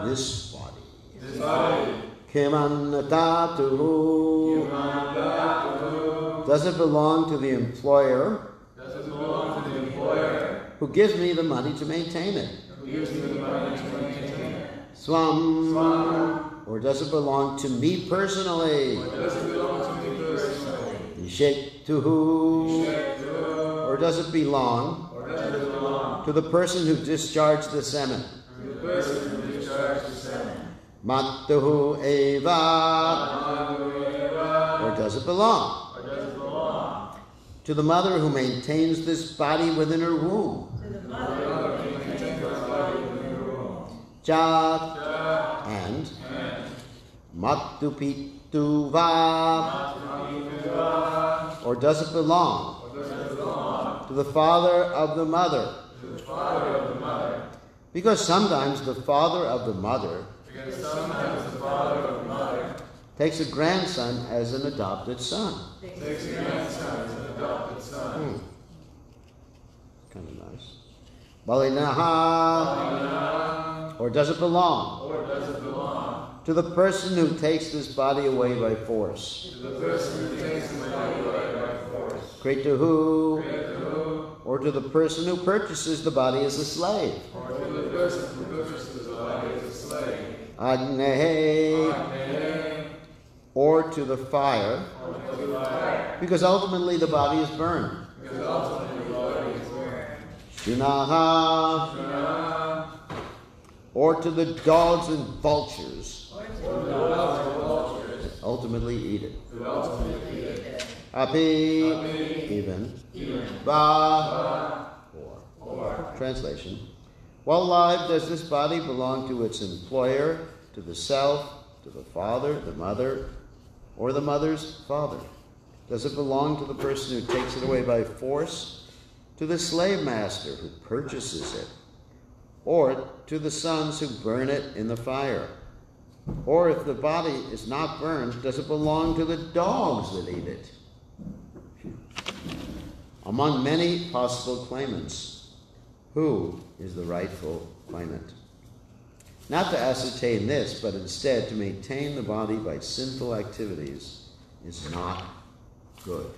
this body. This body. Kimannatatuhu. Does it belong to the employer? Does it belong to the employer? Who gives me the money to maintain it? Who gives me the money to maintain it? Swam. Swam. Or does it belong to me personally? Or does it belong to me personally? Nishektuhu. Or does it belong to the person who discharged the semen? To the person who discharged the semen. Mattuhu eva. Or does it belong to the mother who maintains this body within her womb? Jat and Mattupituva. Or does it belong to the father of the mother? Because sometimes the father of the mother takes a grandson as an adopted son. Kind of nice. Balinaha. Or does it belong to the person who takes this body away by force? Kretuhu. Or to the person who purchases the body as a slave? Agnehe. Or to the fire, because ultimately the body is burned. Shunaha. Or to the dogs and vultures that ultimately eat it. Api, even. Ba, or. Translation. While alive, does this body belong to its employer, to the self, to the father, the mother, or the mother's father? Does it belong to the person who takes it away by force, to the slave master who purchases it, or to the sons who burn it in the fire? Or if the body is not burned, does it belong to the dogs that eat it? Among many possible claimants, who is the rightful claimant? Not to ascertain this, but instead to maintain the body by sinful activities is not good.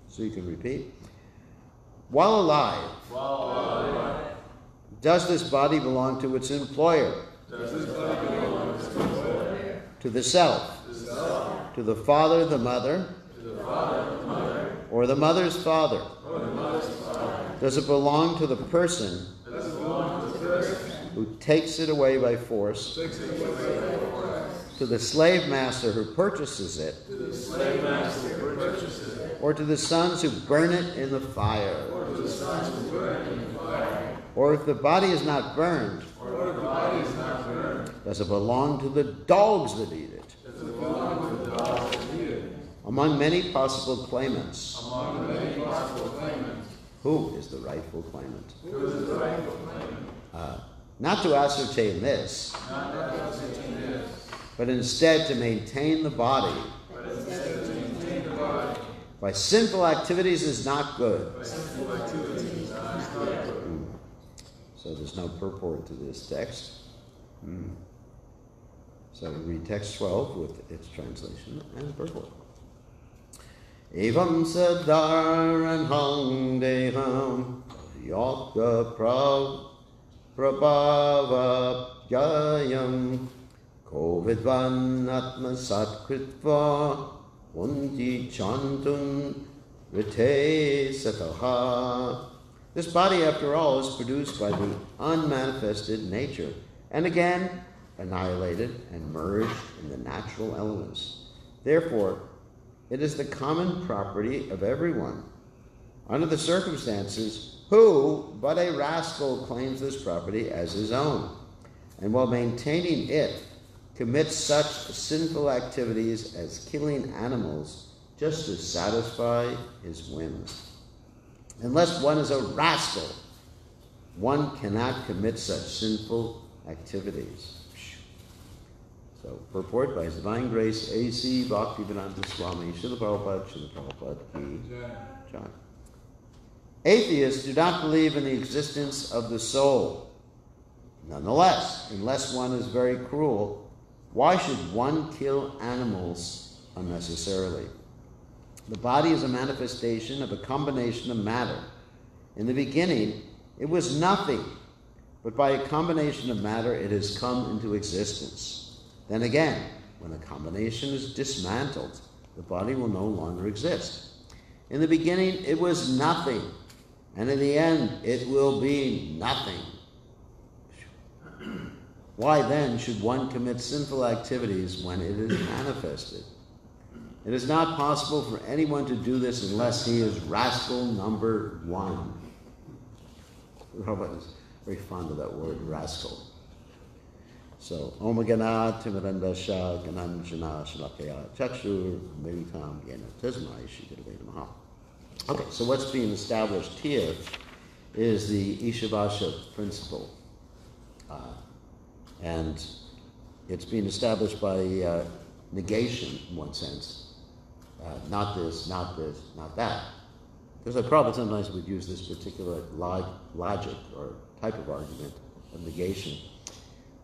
So you can repeat. While alive, does this body belong to its employer? To the self? To the father, the mother? Or the mother's father? Does it belong to the person who takes it away by force? To the slave master who purchases it? Or to the sons who burn it in the fire? Or if the body is not burned, does it belong to the dogs that eat it? Among many possible claimants, who is the rightful claimant? Not to ascertain this, but instead to maintain the body by sinful activities is not good. So there's no purport to this text. So we read text 12 with its translation and purport. Evam sadaran hang deham yoga prabhava jayam kovidvan atma satkritva unti chantun rite sataha. This body, after all, is produced by the unmanifested nature, and again annihilated and merged in the natural elements. Therefore, it is the common property of everyone. Under the circumstances, who but a rascal claims this property as his own, and while maintaining it, commits such sinful activities as killing animals just to satisfy his whims. Unless one is a rascal, one cannot commit such sinful activities. So, purport by His Divine Grace, A.C. Bhaktivedanta Swami, Srila Prabhupada Ki Jai. Atheists do not believe in the existence of the soul. Nonetheless, unless one is very cruel, why should one kill animals unnecessarily? The body is a manifestation of a combination of matter. In the beginning, it was nothing, but by a combination of matter, it has come into existence. Then again, when the combination is dismantled, the body will no longer exist. In the beginning, it was nothing, and in the end, it will be nothing. Why then should one commit sinful activities when it is manifested? It is not possible for anyone to do this unless he is rascal number one. Robert is very fond of that word, rascal. So, Omagana Timaranda Shah Gananjana Shalakaya Chakshur Meditam Gena Tismai Shikadaveda. Okay, so what's being established here is the Ishavasha principle. And it's being established by negation, in one sense. Not this, not this, not that. Because I probably sometimes would use this particular logic or type of argument of negation.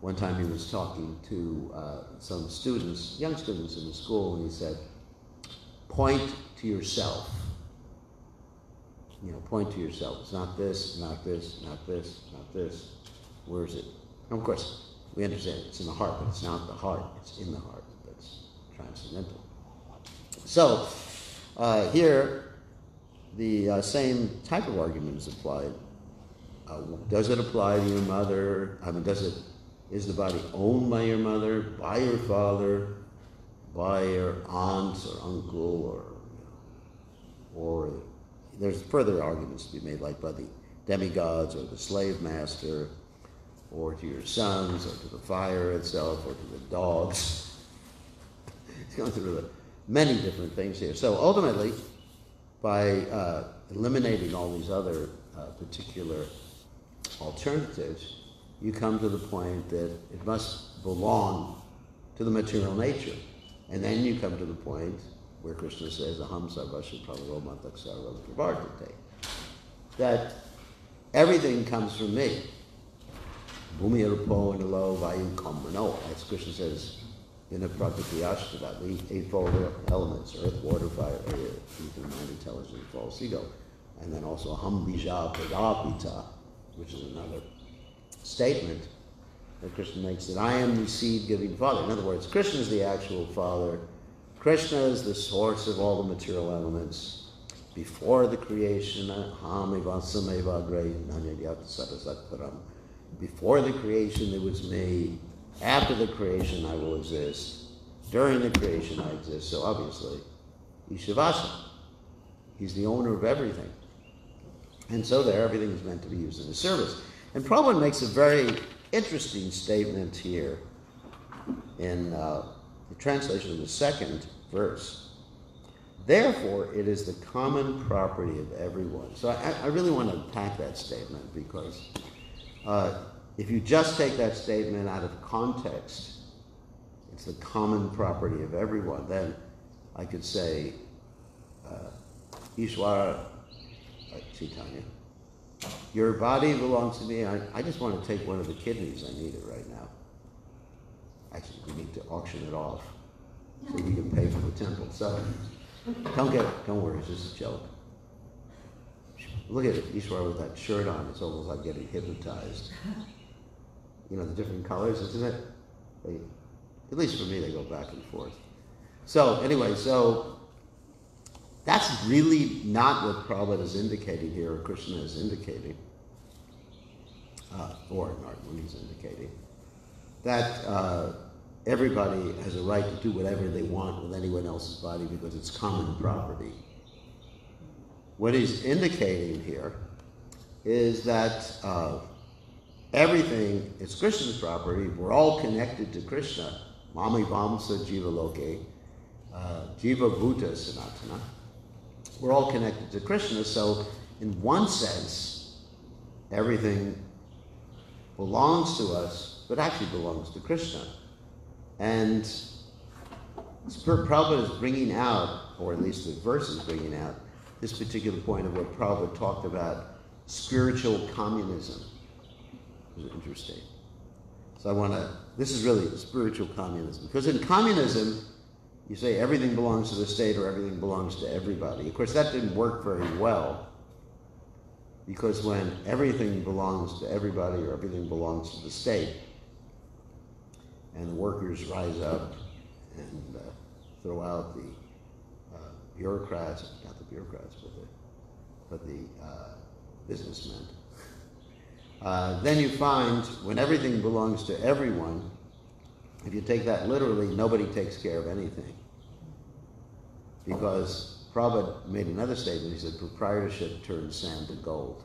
One time he was talking to some students, young students in the school, and he said, point to yourself. Point to yourself. It's not this, not this, not this, not this. Where is it? And of course, we understand it's in the heart, but it's not the heart. It's in the heart that's transcendental. So, here, the same type of argument is applied. Does it apply to your mother? Is the body owned by your mother, by your father, by your aunt or uncle, or there's further arguments to be made, like by the demigods or the slave master, or to your sons, or to the fire itself, or to the dogs. It's going through many different things here. So ultimately, by eliminating all these other particular alternatives, you come to the point that it must belong to the material nature. And then you come to the point where Krishna says, Aham sarvasya prabhavo matak sarvam pravartate, that everything comes from me. Bhumi arpo and alo vayu kamrano, as Krishna says in the Prakriti Ashtaka, the eightfold elements, earth, water, fire, air, ether, mind, intelligence, false ego. And then also Aham bija pradapita, which is another statement that Krishna makes, that I am the seed-giving father. In other words, Krishna is the actual father. Krishna is the source of all the material elements. Before the creation, before the creation it was me. After the creation I will exist. During the creation I exist. So obviously, Ishavasha. He's the owner of everything. And so there, everything is meant to be used in his service. And Prabhupada makes a very interesting statement here in the translation of the second verse. Therefore, it is the common property of everyone. So I really want to unpack that statement, because if you just take that statement out of context, it's the common property of everyone, then I could say, Ishwara Chaitanya, your body belongs to me. I just want to take one of the kidneys. I need it right now. Actually, we need to auction it off so we can pay for the temple. So don't worry, it's just a joke. Look at it, Ishwar with that shirt on. It's almost like getting hypnotized. The different colors, isn't it? At least for me, they go back and forth. So anyway, that's really not what Prabhupada is indicating here, or Krishna is indicating, or Nartman is indicating, that everybody has a right to do whatever they want with anyone else's body because it's common property. What he's indicating here is that everything is Krishna's property. We're all connected to Krishna. Mami Vamsa Jiva Loke, Jiva Bhuta Sanatana. We're all connected to Krishna, so in one sense, everything belongs to us, but actually belongs to Krishna. And Prabhupada is bringing out, or at least the verse is bringing out, this particular point of what Prabhupada talked about, spiritual communism. It was interesting. So this is really spiritual communism. Because in communism, you say everything belongs to the state or everything belongs to everybody. Of course, that didn't work very well. Because when everything belongs to everybody or everything belongs to the state, and the workers rise up and throw out the bureaucrats, not the bureaucrats, but the businessmen. Then you find when everything belongs to everyone, if you take that literally, nobody takes care of anything. Because Prabhupada made another statement, he said, proprietorship turns sand to gold.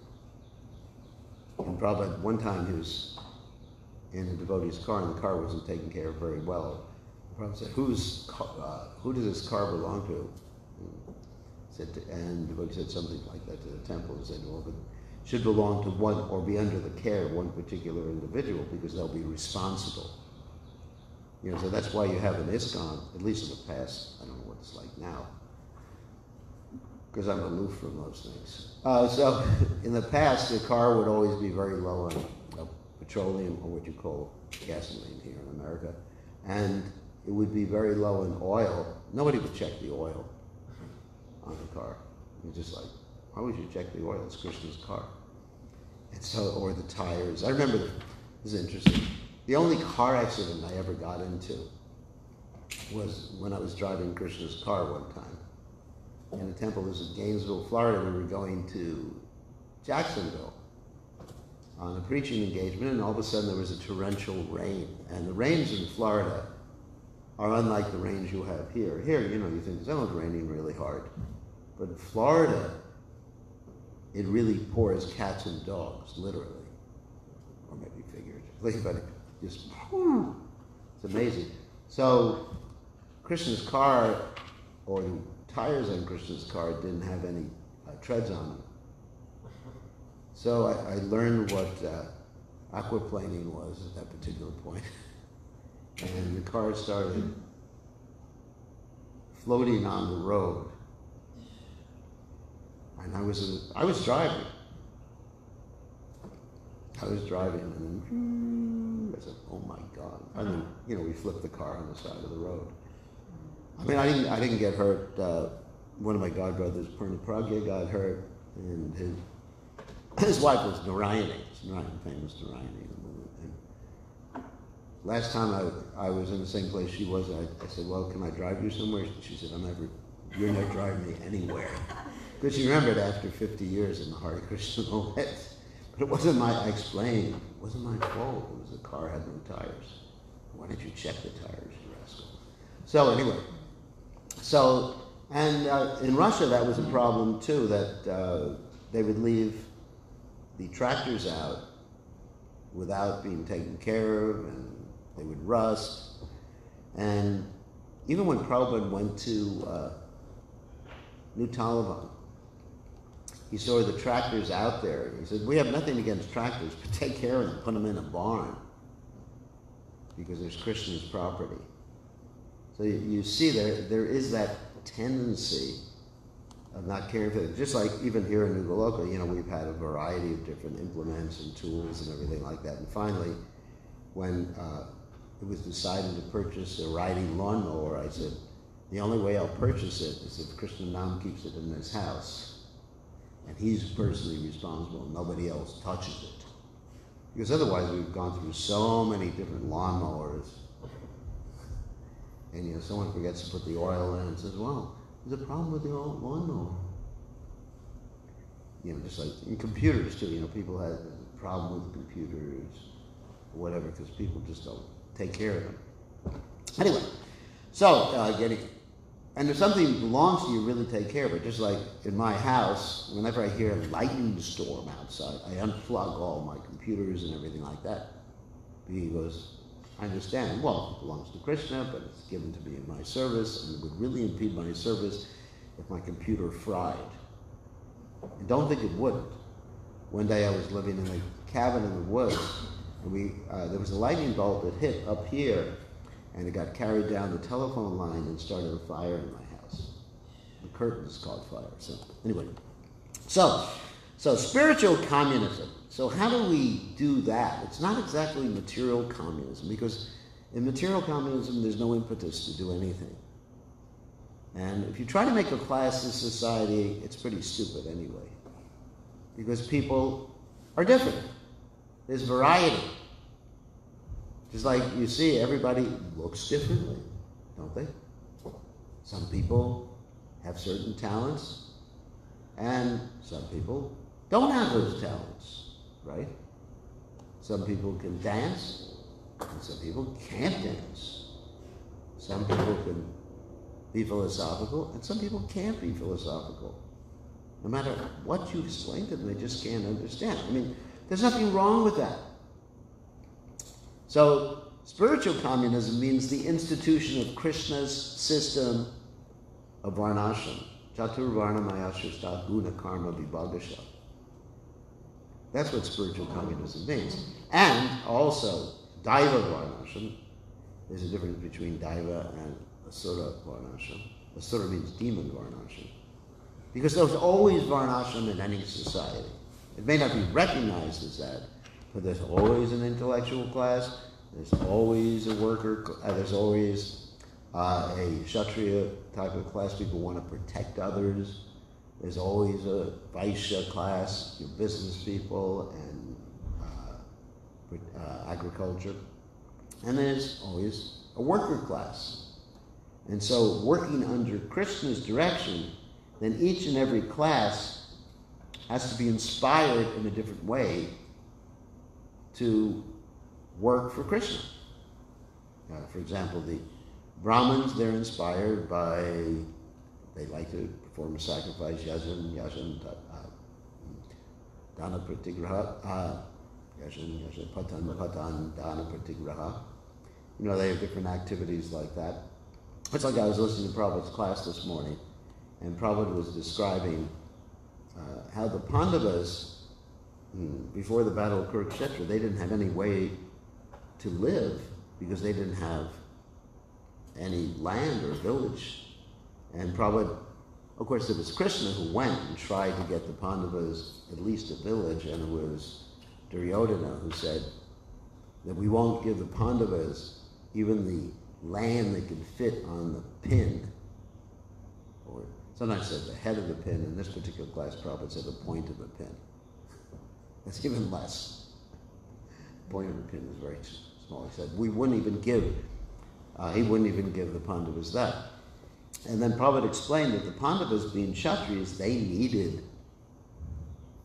And Prabhupada, one time he was in a devotee's car and the car wasn't taken care of very well. Prabhupada said, who does this car belong to? And the devotee said something like that to the temple and said, well, it should belong to one or be under the care of one particular individual because they'll be responsible. So that's why you have an ISKCON, at least in the past. I don't know what it's like now, because I'm aloof from those things. So in the past, the car would always be very low on petroleum, or what you call gasoline here in America, and it would be very low in oil. Nobody would check the oil on the car. You're just like, why would you check the oil? It's Krishna's car. And so, or the tires. I remember, this is interesting, the only car accident I ever got into was when I was driving Krishna's car one time. In a temple, this was in Gainesville, Florida. We were going to Jacksonville on a preaching engagement, and all of a sudden there was a torrential rain. And the rains in Florida are unlike the rains you have here. Here, you think it's raining really hard. But in Florida, it really pours cats and dogs, literally. Or maybe figuratively, but it just, it's amazing. So Krishna's car, or the tires on Krishna's car, didn't have any treads on them. So I learned what aquaplaning was at that particular point. And the car started floating on the road. And I was driving. And then I said, oh my God. And then, we flipped the car on the side of the road. I mean, I didn't get hurt. One of my godbrothers, Purna Pragya, got hurt, and his wife was Narayani, famous Narayani. And last time I was in the same place she was, I said, well, can I drive you somewhere? She said, you're not driving me anywhere. Because she remembered after 50 years in the Hare Krishna movement. But I explained, it wasn't my fault. It was the car had no tires. Why didn't you check the tires, you rascal? So anyway, and in Russia that was a problem too, that they would leave the tractors out without being taken care of, and they would rust. And even when Prabhupada went to New Taliban, he saw the tractors out there. He said, we have nothing against tractors, but take care of them, put them in a barn, because there's Krishna's property. So you see there is that tendency of not caring for it. Just like even here in New Goloka, we've had a variety of different implements and tools and everything like that. And finally, when it was decided to purchase a riding lawnmower, I said, the only way I'll purchase it is if Krishna Nam keeps it in his house. And he's personally responsible, and nobody else touches it. Because otherwise we've gone through so many different lawnmowers. And someone forgets to put the oil in and says, well, there's a problem with the old lawnmower. Just like in computers too, people have a problem with computers or whatever, because people just don't take care of them. Anyway, so and if something belongs to you, really take care of it. Just like in my house, whenever I hear a lightning storm outside, I unplug all my computers and everything like that. Because I understand, well, it belongs to Krishna, but it's given to me in my service, and it would really impede my service if my computer fried. And don't think it wouldn't. One day I was living in a cabin in the woods, and there was a lightning bolt that hit up here, and it got carried down the telephone line and started a fire in my house. The curtains caught fire. So anyway, so So spiritual communism. So how do we do that? It's not exactly material communism, because in material communism there's no impetus to do anything. And if you try to make a classless society, it's pretty stupid anyway, because people are different. There's variety. Just like you see, everybody looks differently, don't they? Some people have certain talents, and some people don't have those talents, right? Some people can dance, and some people can't dance. Some people can be philosophical, and some people can't be philosophical. No matter what you explain to them, they just can't understand. I mean, there's nothing wrong with that. So, spiritual communism means the institution of Krishna's system of varnashram. Chatur varna mayashashta guna karma vibhagasha. That's what spiritual communism means. And also, daiva varnashram. There's a difference between daiva and asura varnashram. Asura means demon varnashram. Because there's always varnashram in any society. It may not be recognized as that, but there's always an intellectual class, there's always a worker, there's always a kshatriya type of class. People want to protect others. There's always a vaishya class, your business people and agriculture. And there's always a worker class. And so working under Krishna's direction, then each and every class has to be inspired in a different way to work for Krishna. For example, the Brahmins, they're inspired by, they like to perform a sacrifice, yajna, dana pratigraha, yajna, patan, dana pratigraha. You know, they have different activities like that. It's like I was listening to Prabhupada's class this morning, and Prabhupada was describing how the Pandavas, before the Battle of Kurukshetra, they didn't have any way to live because they didn't have any land or village. And Prabhupada, of course, it was Krishna who went and tried to get the Pandavas at least a village, and it was Duryodhana who said that we won't give the Pandavas even the land that can fit on the pin, or sometimes said the head of the pin. In this particular class, Prabhupada said the point of the pin. That's even less. The point of the pin is very small. He said we wouldn't even give, he wouldn't even give the Pandavas that. And then Prabhupada explained that the Pandavas, being Kshatriyas, they needed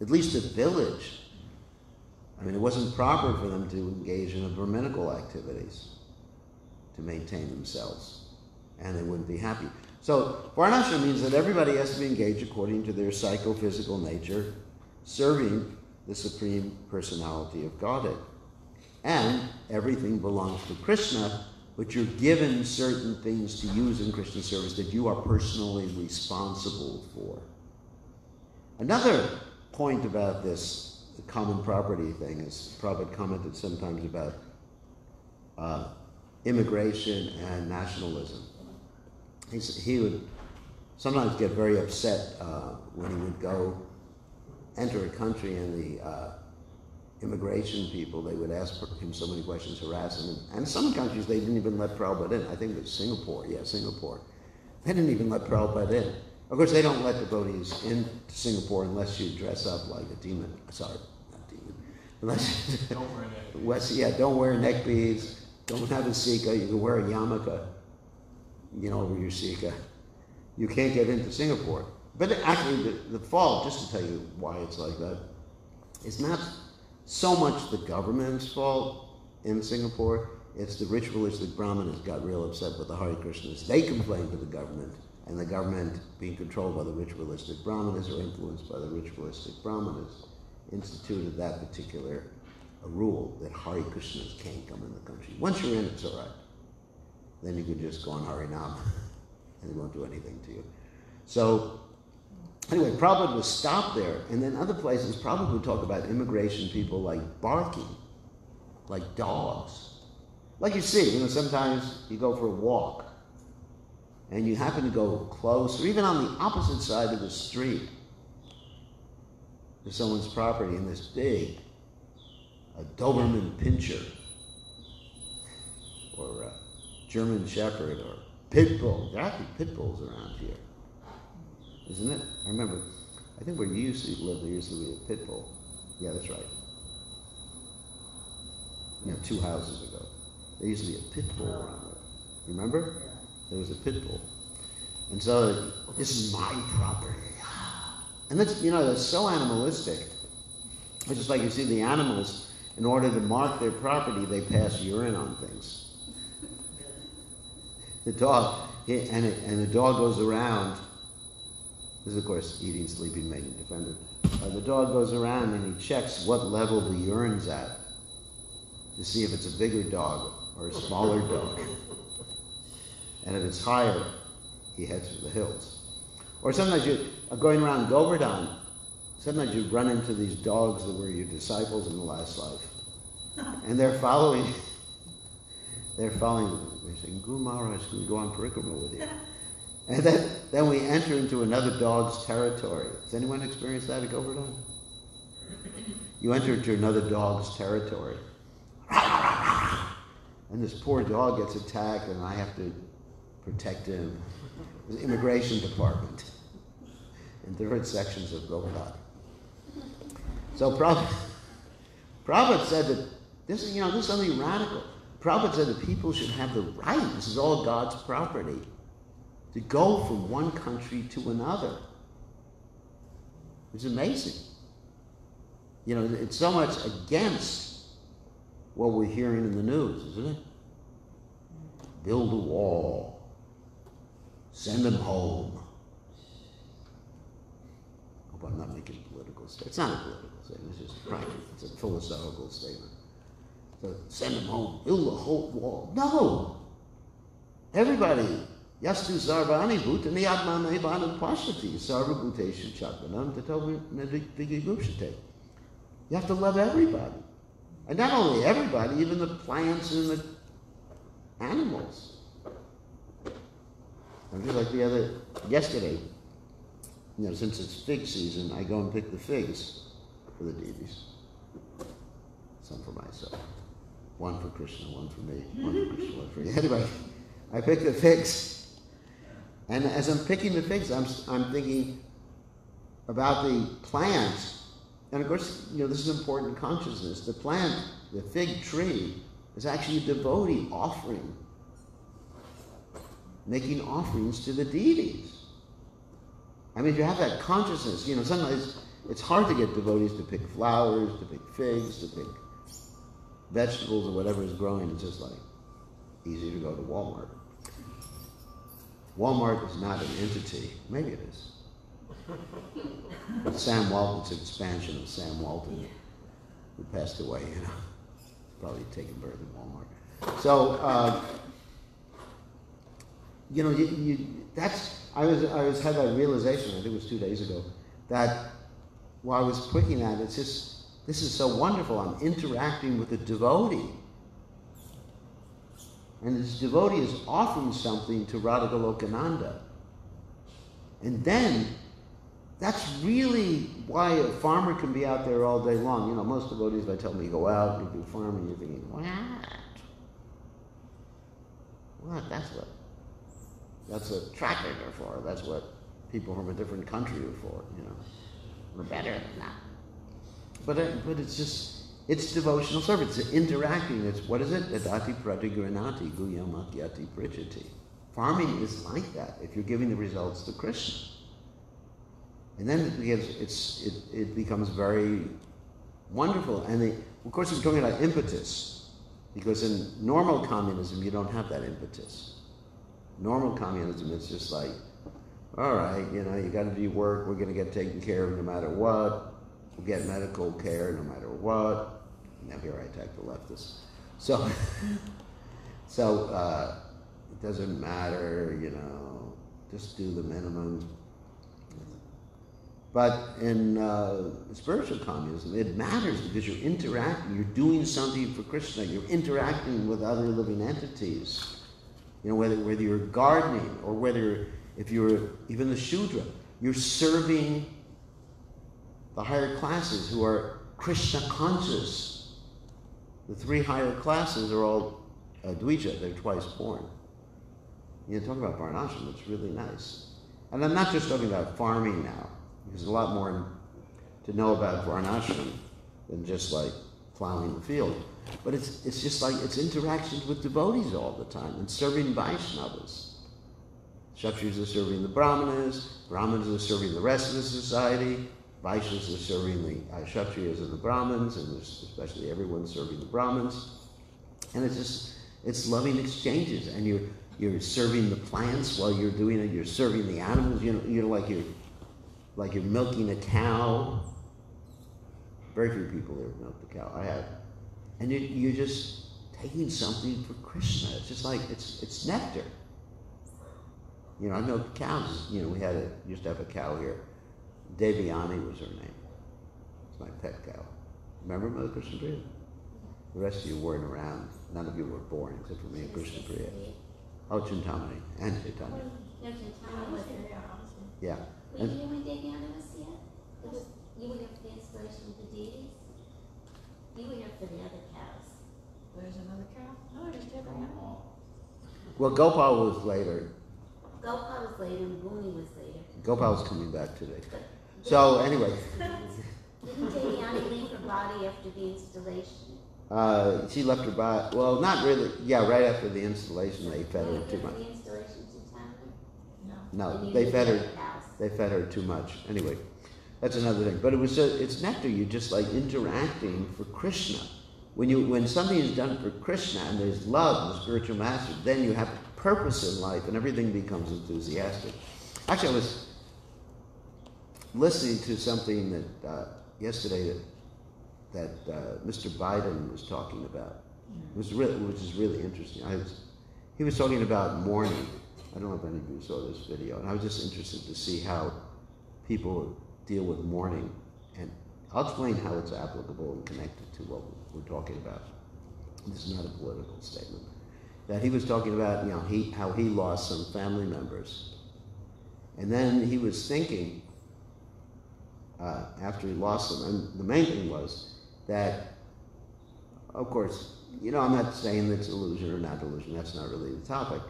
at least a village. I mean, it wasn't proper for them to engage in Brahminical activities to maintain themselves, and they wouldn't be happy. So varnashram means that everybody has to be engaged according to their psychophysical nature, serving the Supreme Personality of Godhead. And everything belongs to Krishna, but you're given certain things to use in Krishna service that you are personally responsible for. Another point about this common property thing is Prabhupada commented sometimes about immigration and nationalism. He would sometimes get very upset when he would go enter a country and the immigration people, they would ask him so many questions, harass him. And some countries, they didn't even let Prabhupada in. I think it was Singapore. Yeah, Singapore. They didn't even let Prabhupada in. Of course, they don't let devotees into Singapore unless you dress up like a demon. Sorry, not demon. Unless Don't wear neck beads. don't wear neck beads. Don't have a sika. You can wear a yarmulke, over your sika. You can't get into Singapore. But actually, the fault, just to tell you why it's like that, is not so much the government's fault in Singapore. It's the ritualistic Brahmanas got real upset with the Hare Krishnas. They complained to the government, and the government, being controlled by the ritualistic Brahmanas or influenced by the ritualistic Brahmanas, instituted that particular rule that Hare Krishnas can't come in the country. Once you're in, it's all right. Then you can just go on Harinam, and they won't do anything to you. So, anyway, Prabhupada was stopped there, and then other places, Prabhupada would talk about immigration people like barking, like dogs. Like you see, sometimes you go for a walk, and you happen to go close, or even on the opposite side of the street to someone's property and this big, a Doberman Pinscher, or a German Shepherd, or Pit Bull. There are actually pit bulls around here, isn't it? I remember, I think where you used to live, there used to be a pit bull. Yeah, that's right. 2 houses ago. There used to be a pit bull around there. Remember? There was a pit bull. And so, this is my property. And that's, that's so animalistic. It's just like you see the animals, in order to mark their property, they pass urine on things. The dog, and the dog goes around. This is, of course, eating, sleeping, mating, defending. The dog goes around and he checks what level the urine's at to see if it's a bigger dog or a smaller dog. And if it's higher, he heads for the hills. Or sometimes you are going around Govardhan, sometimes you run into these dogs that were your disciples in the last life. And they're following, they're saying, Guru Maharaj, can we go on parikrama with you? And then we enter into another dog's territory. Has anyone experienced that at Govardhan? You enter into another dog's territory. And this poor dog gets attacked and I have to protect him. The immigration department in different sections of Goloka. So Prabhupada said that this is something radical. Prabhupada said that people should have the right, this is all God's property, to go from one country to another. It's amazing. It's so much against what we're hearing in the news, isn't it? Build a wall. Send them home. I hope I'm not making a political statement. It's not a political statement, it's just practical. It's a philosophical statement. So send them home, build a whole wall. No! Everybody, yastu sarvani bhutani atmane bhanam pashati sarva bhuteshu chatmanam tato vigigupshate. You have to love everybody. And not only everybody, even the plants and the animals. Just like yesterday, since it's fig season, I go and pick the figs for the deities. Some for myself. One for Krishna, one for me, one for Krishna, one for me. Anyway, I pick the figs. And as I'm picking the figs, I'm thinking about the plant. And of course, this is important consciousness. The plant, the fig tree, is actually a devotee offering. Making offerings to the deities. I mean, if you have that consciousness, sometimes it's hard to get devotees to pick flowers, to pick figs, to pick vegetables or whatever is growing. It's just like easy to go to Walmart. Walmart is not an entity. Maybe it is. But Sam Walton's expansion of Sam Walton, who passed away, probably taking birth in Walmart. So, I had that realization, I think it was 2 days ago, that while I was picking that, this is so wonderful. I'm interacting with a devotee. And this devotee is offering something to Radha Golokananda. And then, that's really why a farmer can be out there all day long. Most devotees, if I tell them you go out and do farming, you're thinking, what? That's what tractors are for. That's what people from a different country are for, We're better than that. But it's devotional service. It's interacting. It's, what is it? Adati pratigranati guyamakyati prijati. Farming is like that, if you're giving the results to Krishna. And then it becomes very wonderful. And of course, we're talking about impetus, because in normal communism, you don't have that impetus. Normal communism, it's just like, all right, you got to do your work. We're going to get taken care of no matter what. We'll get medical care no matter what. Now here I attack the leftists. So it doesn't matter, just do the minimum. But in spiritual communism, it matters because you're interacting. You're doing something for Krishna. You're interacting with other living entities. Whether you're gardening or if you're even the Shudra, you're serving the higher classes who are Krishna conscious. The three higher classes are all Dvija, they're twice born. You talk about Varnashram, it's really nice. And I'm not just talking about farming now, because there's a lot more to know about Varnashram than just like plowing the field. But it's just like, it's interactions with devotees all the time, and serving Vaishnavas. Kshatriyas are serving the Brahmanas, Brahmanas are serving the rest of the society, Vaishnavas are serving the Kshatriyas and the Brahmins, and especially everyone serving the Brahmins. And it's loving exchanges, and you're serving the plants while you're doing it, you're serving the animals, like you're milking a cow. Very few people ever milk the cow, I have. And you're just taking something for Krishna. It's just like, it's nectar. I milk cows. We used to have a cow here. Devyani was her name. It's my pet cow. Remember Mother Krishna Priya? The rest of you weren't around. None of you were born except for me and Krishna Priya. Oh, Chintamani and Chaitanya. No, Chaitanya wasn't. Yeah. Were you here when Devyani was here? You were here for the inspiration of the deities? You were here for the other cows. There's another cow? No, there's Devyani. Well, Gopal was later. Gopal was later and Bhumi was later. Gopal's coming back today. So anyway. Didn't Devyani leave her body after the installation? She left her body, well, not really. Yeah, right after the installation, they fed her too much. The installation to Tamil? No, they fed her too much. Anyway, that's another thing. But it's nectar. You just like interacting for Krishna. When something is done for Krishna and there's love and the spiritual master, then you have purpose in life and everything becomes enthusiastic. Actually, I was listening to something that yesterday that Mr. Biden was talking about, which is really interesting. He was talking about mourning. I don't know if any of you saw this video, and I was just interested to see how people deal with mourning, and I'll explain how it's applicable and connected to what we're talking about. This is not a political statement. That he was talking about, how he lost some family members, and then he was thinking after he lost them, and the main thing was that, of course, I'm not saying that it's illusion or not illusion. That's not really the topic.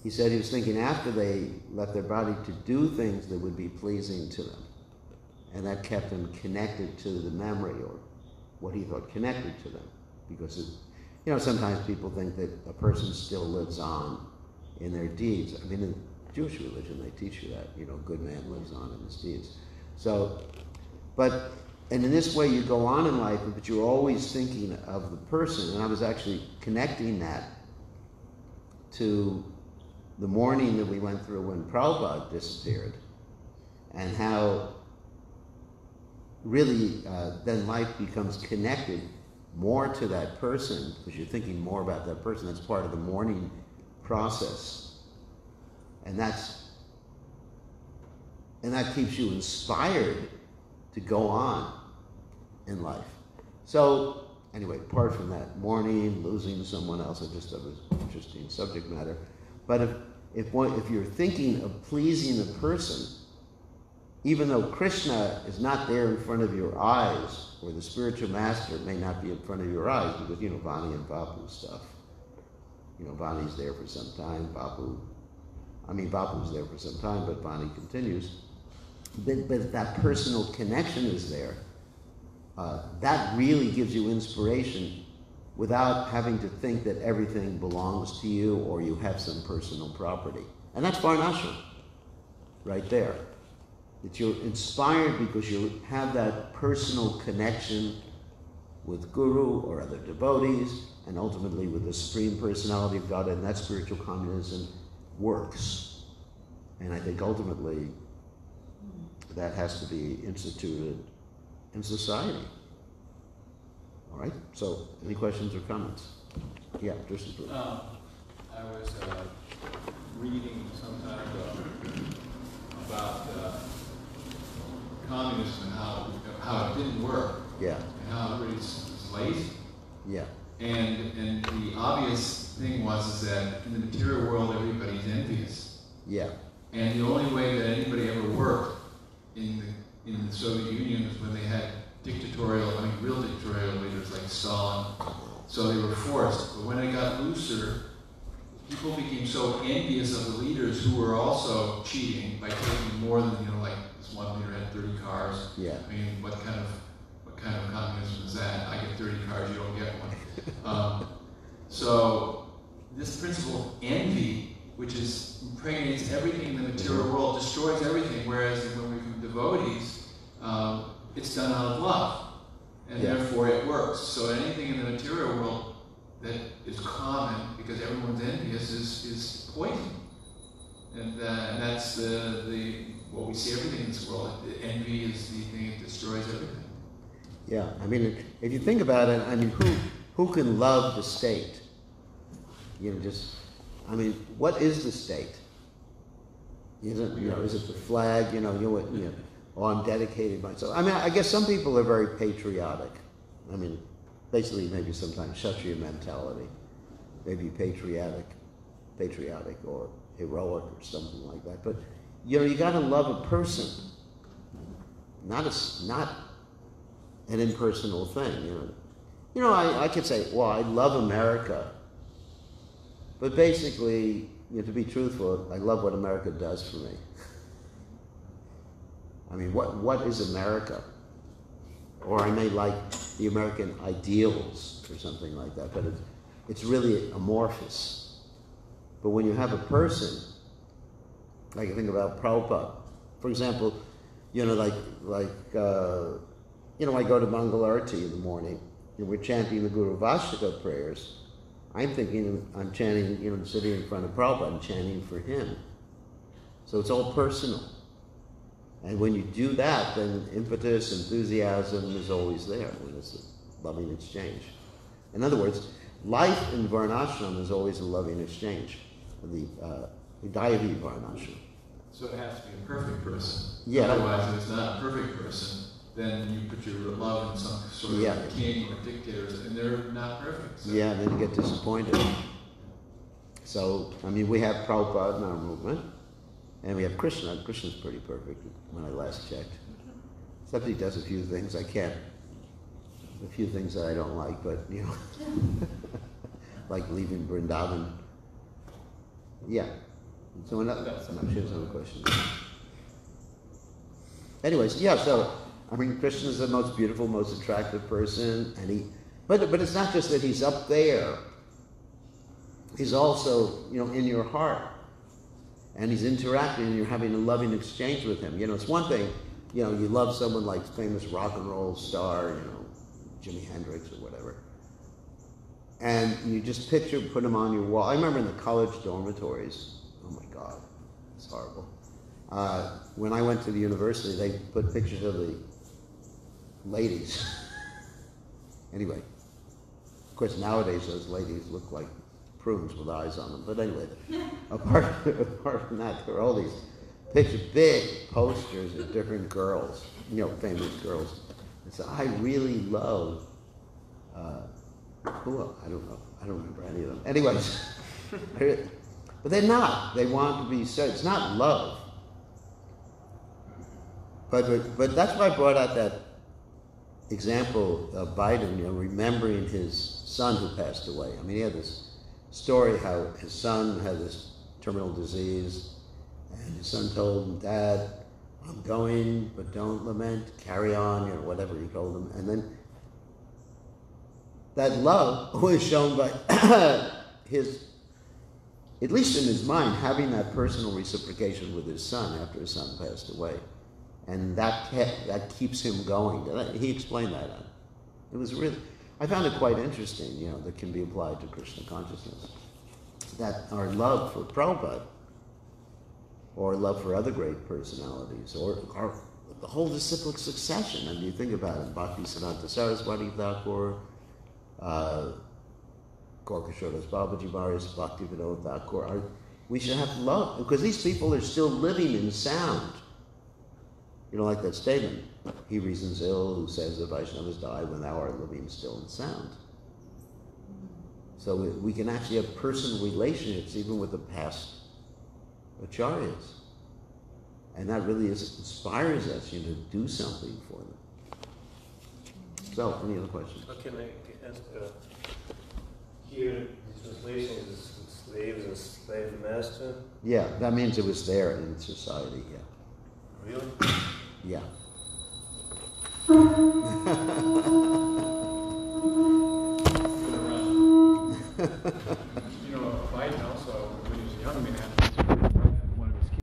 He said he was thinking after they left their body to do things that would be pleasing to them, and that kept him connected to the memory or what he thought connected to them, because sometimes people think that a person still lives on in their deeds. I mean, in Jewish religion, they teach you that, good man lives on in his deeds. So, and in this way you go on in life, but you're always thinking of the person. And I was actually connecting that to the mourning that we went through when Prabhupada disappeared, and how really then life becomes connected more to that person, because you're thinking more about that person. That's part of the mourning process. And that keeps you inspired to go on in life. So anyway, apart from that, mourning, losing someone else, I just thought it was an interesting subject matter. But if you're thinking of pleasing a person, even though Krishna is not there in front of your eyes, or the spiritual master may not be in front of your eyes, because, Vani and Vapu stuff. Vani's there for some time, Vapu's there for some time, but Vani continues. But if that personal connection is there, that really gives you inspiration without having to think that everything belongs to you or you have some personal property. And that's Varnashram, right there. That you're inspired because you have that personal connection with Guru or other devotees, and ultimately with the Supreme Personality of God, and that spiritual communism works. And I think ultimately that has to be instituted in society. All right? So, any questions or comments? Yeah, just as I was reading some time ago about communism and how it didn't work. Yeah. And how everybody's lazy. Yeah. And the obvious thing was that in the material world everybody's envious. Yeah. And the only way that anybody ever worked in in the Soviet Union was when they had real dictatorial leaders like Stalin. So they were forced. But when it got looser, people became so envious of the leaders who were also cheating by taking more than, like this one leader had 30 cars. Yeah. I mean, what kind of communism is that? I get 30 cars, you don't get one. So this principle of envy, which impregnates everything in the material world, destroys everything, whereas when we become devotees, it's done out of love, and therefore it works. So anything in the material world that is common, because everyone's envious, is poison. And that's what we see everything in this world. Envy is the thing that destroys everything. Yeah, I mean, if you think about it, I mean, who can love the state? What is the state? Is it the flag? Oh, I'm dedicated myself. I mean, I guess some people are very patriotic. I mean, basically, maybe sometimes Kshatriya mentality, maybe patriotic or heroic or something like that. But you got to love a person, not an impersonal thing. I could say, well, I love America, but basically, to be truthful, I love what America does for me. I mean, what is America? Or I may like the American ideals or something like that, but it's really amorphous. But when you have a person, like you think about Prabhupada, for example, I go to Mangalarti in the morning, and we're chanting the Guru Vashaka prayers. I'm thinking, I'm chanting, sitting in front of Prabhupada, I'm chanting for him. So it's all personal. And when you do that, then impetus, enthusiasm is always there. When it's a loving exchange. In other words, life in Varnashram is always a loving exchange. The Daivi Varnashram. So it has to be a perfect person. Yeah. Otherwise, if it's not a perfect person, then you put your love in some sort of king or dictators, and they're not perfect. So. Yeah, then you get disappointed. So, I mean, we have Prabhupada in our movement. And we have Krishna. Krishna's pretty perfect when I last checked. Except he does a few things a few things that I don't like, but like leaving Vrindavan. Yeah. So here's another question. Anyways, so I mean, Krishna is the most beautiful, most attractive person, and but it's not just that he's up there. He's also, in your heart. And he's interacting, and you're having a loving exchange with him. It's one thing, you love someone like famous rock and roll star, Jimi Hendrix or whatever. And you just put him on your wall. I remember in the college dormitories, oh my God, it's horrible. When I went to the university, they put pictures of the ladies. Anyway, of course, nowadays those ladies look like prunes with eyes on them. But anyway, apart from that, there are all these pictures, big posters of different girls, famous girls. And so I really love, who else? I don't know. I don't remember any of them. Anyways, but they're not. They want to be said. It's not love. But that's why I brought out that example of Biden, remembering his son who passed away. I mean, he had this story how his son had this terminal disease, and his son told him, "Dad, I'm going, but don't lament, carry on," whatever he told him. And then that love was shown by his, at least in his mind, having that personal reciprocation with his son after his son passed away. And that keeps him going. He explained that. It was really, I found it quite interesting, that can be applied to Krishna consciousness. That our love for Prabhupada, or love for other great personalities, or the whole disciplic succession. I mean, you think about it, Bhakti Siddhanta Saraswati Thakur, Gorkashodas Babaji Maharaj, Bhakti Vinod Thakur. We should have love, because these people are still living in sound. Like that statement, he reasons ill who says the Vaishnavas die when thou art living still in sound. So we can actually have personal relationships even with the past acharyas. And that really inspires us, to do something for them. So, any other questions? Can I ask, here, the translation is slaves and slave master? Yeah, that means it was there in society, yeah. Really? Yeah.